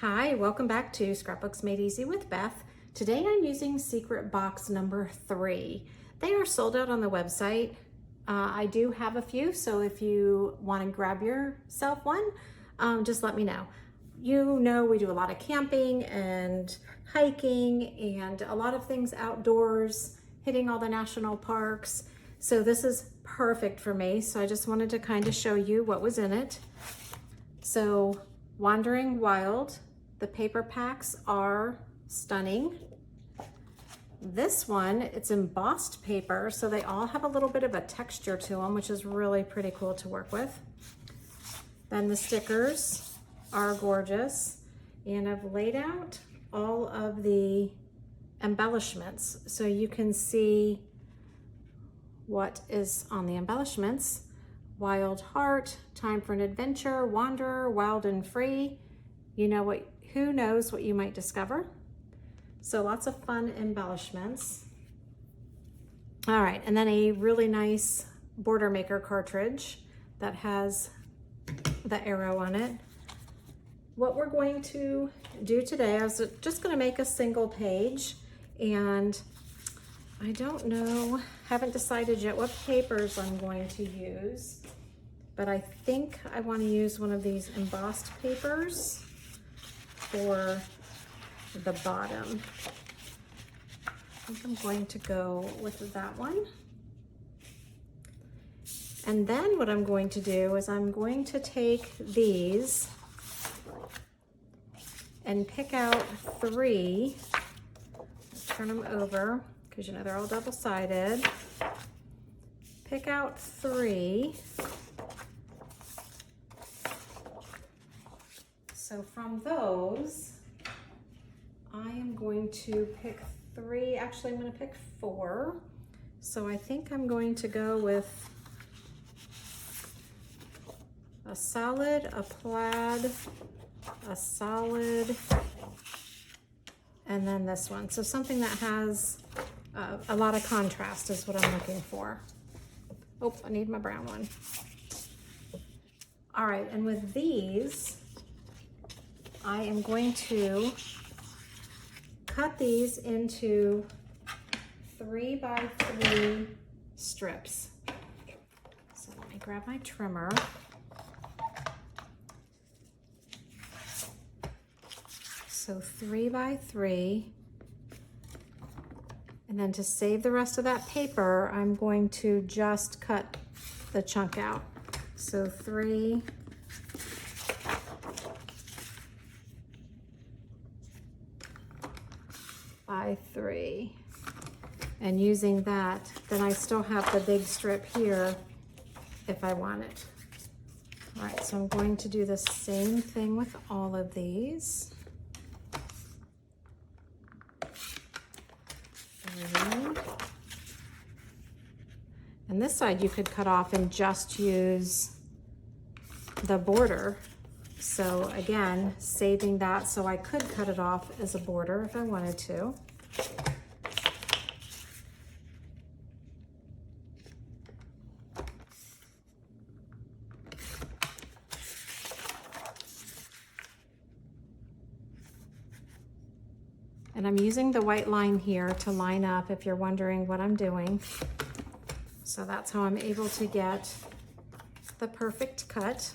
Hi, welcome back to Scrapbooks Made Easy with Beth. Today I'm using secret box number 3. They are sold out on the website. I do have a few, so if you want to grab yourself one, just let me know. You know we do a lot of camping and hiking and a lot of things outdoors, hitting all the national parks. So this is perfect for me. So I just wanted to kind of show you what was in it. So Wandering Wild, the paper packs are stunning. This one, it's embossed paper, so they all have a little bit of a texture to them, which is really pretty cool to work with. Then the stickers are gorgeous, and I've laid out all of the embellishments so you can see what is on the embellishments. Wild Heart, Time for an Adventure, Wanderer, Wild and Free. You know what, who knows what you might discover. So lots of fun embellishments. All right, and then a really nice border maker cartridge that has the arrow on it. What we're going to do today, I was just gonna make a single page, and I don't know, haven't decided yet what papers I'm going to use, but I think I want to use one of these embossed papers for the bottom. I think I'm going to go with that one. And then what I'm going to do is I'm going to take these and pick out 3, turn them over, because you know they're all double-sided. Pick out 3. So from those, I am going to pick 3, actually I'm going to pick 4. So I think I'm going to go with a solid, a plaid, a solid, and then this one. So something that has a lot of contrast is what I'm looking for. Oh, I need my brown one. All right, and with these, I am going to cut these into 3 by 3 strips. So let me grab my trimmer. So 3 by 3. And then to save the rest of that paper, I'm going to just cut the chunk out. So 3 by 3. And using that, then I still have the big strip here if I want it. All right, so I'm going to do the same thing with all of these. 3. And this side you could cut off and just use the border. So again, saving that so I could cut it off as a border if I wanted to. And I'm using the white line here to line up if you're wondering what I'm doing. So that's how I'm able to get the perfect cut.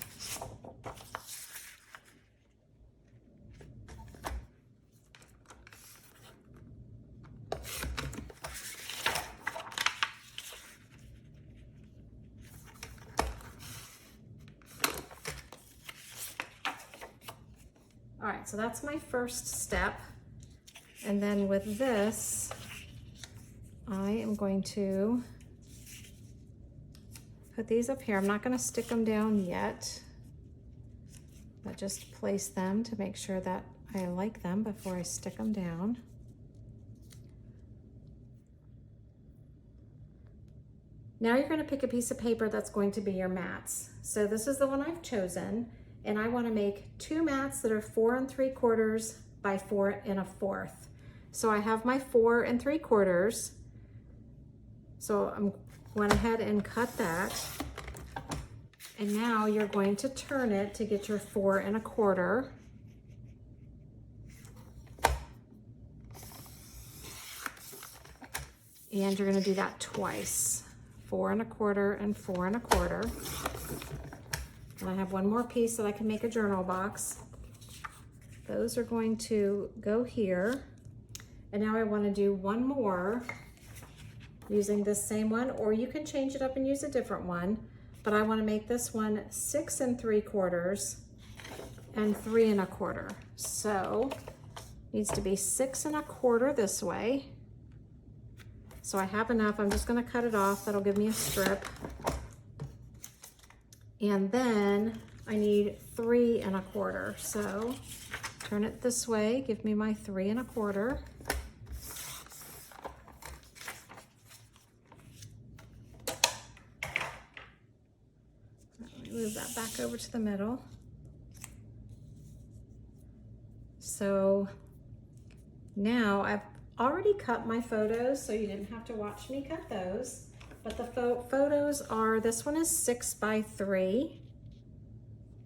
All right, so that's my first step. And then with this, I am going to put these up here. I'm not going to stick them down yet, but just place them to make sure that I like them before I stick them down. Now you're going to pick a piece of paper that's going to be your mats. So this is the one I've chosen, and I want to make 2 mats that are 4 3/4 by 4 1/4. So I have my 4 3/4. So I'm went ahead and cut that. And now you're going to turn it to get your 4 1/4. And you're gonna do that twice, 4 1/4 and 4 1/4. And I have one more piece that I can make a journal box. Those are going to go here. And now I want to do one more using this same one, or you can change it up and use a different one. But I want to make this one 6 3/4 and 3 1/4. So it needs to be 6 1/4 this way. So I have enough. I'm just going to cut it off. That'll give me a strip. And then I need 3 1/4. So turn it this way, give me my 3 1/4. Let me move that back over to the middle. So now I've already cut my photos, so you didn't have to watch me cut those. But the photos are, this one is 6 by 3.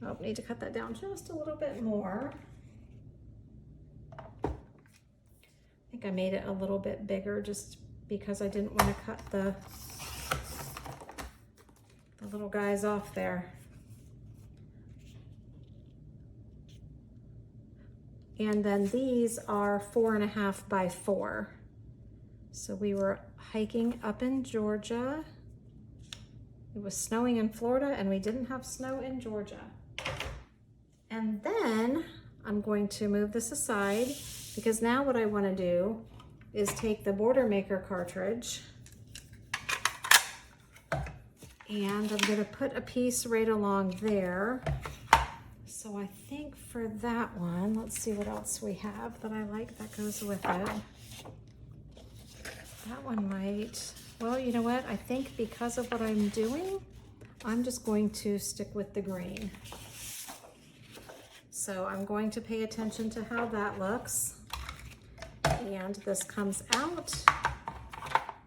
Oh, need to cut that down just a little bit more. I think I made it a little bit bigger just because I didn't want to cut the little guys off there. And then these are 4 1/2 by 4. So we were hiking up in Georgia. It was snowing in Florida and we didn't have snow in Georgia. And then I'm going to move this aside because now what I want to do is take the Border Maker cartridge and I'm going to put a piece right along there. So I think for that one, let's see what else we have that I like that goes with it. That one might, well, you know what? I think because of what I'm doing, I'm just going to stick with the green. So I'm going to pay attention to how that looks. And this comes out.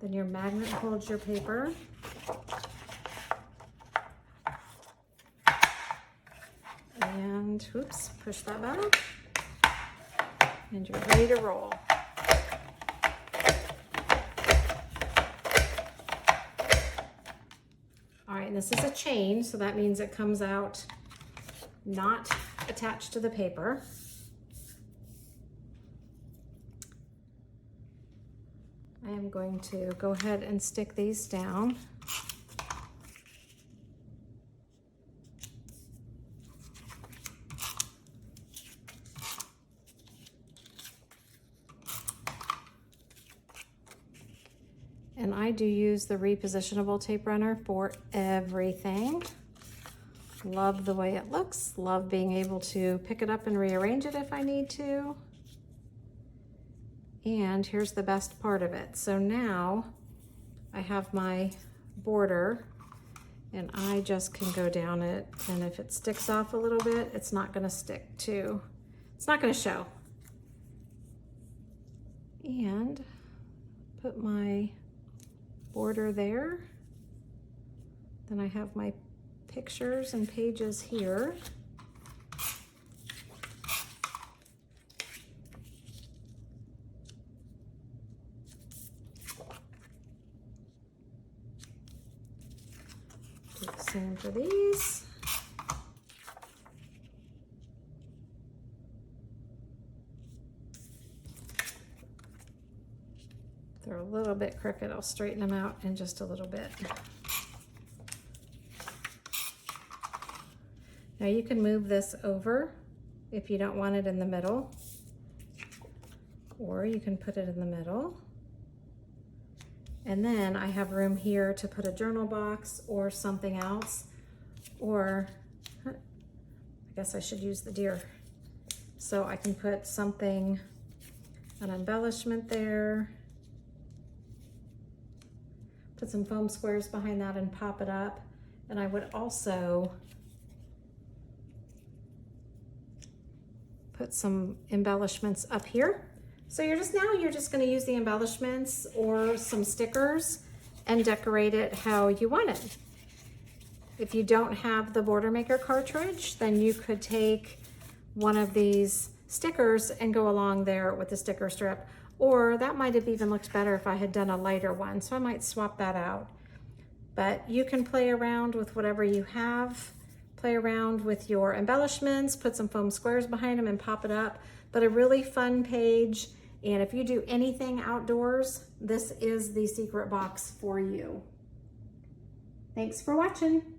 Then your magnet holds your paper. And, oops, push that back. And you're ready to roll. All right, and this is a chain, so that means it comes out not attached to the paper. I am going to go ahead and stick these down. And I do use the repositionable tape runner for everything. Love the way it looks. Love being able to pick it up and rearrange it if I need to. And here's the best part of it. So now I have my border and I just can go down it. And if it sticks off a little bit, it's not gonna stick to, it's not gonna show. And put my border there. Then I have my pictures and pages here. Do the same for these. They're a little bit crooked. I'll straighten them out in just a little bit. Now you can move this over if you don't want it in the middle, or you can put it in the middle. And then I have room here to put a journal box or something else, or I guess I should use the deer. So I can put something, an embellishment there, put some foam squares behind that and pop it up. And I would also put some embellishments up here. So you're just gonna use the embellishments or some stickers and decorate it how you want it. If you don't have the Border Maker cartridge, then you could take one of these stickers and go along there with the sticker strip. or that might have even looked better if I had done a lighter one, so I might swap that out. But you can play around with whatever you have. Play around with your embellishments, put some foam squares behind them and pop it up. But a really fun page. And if you do anything outdoors, this is the secret box for you. Thanks for watching.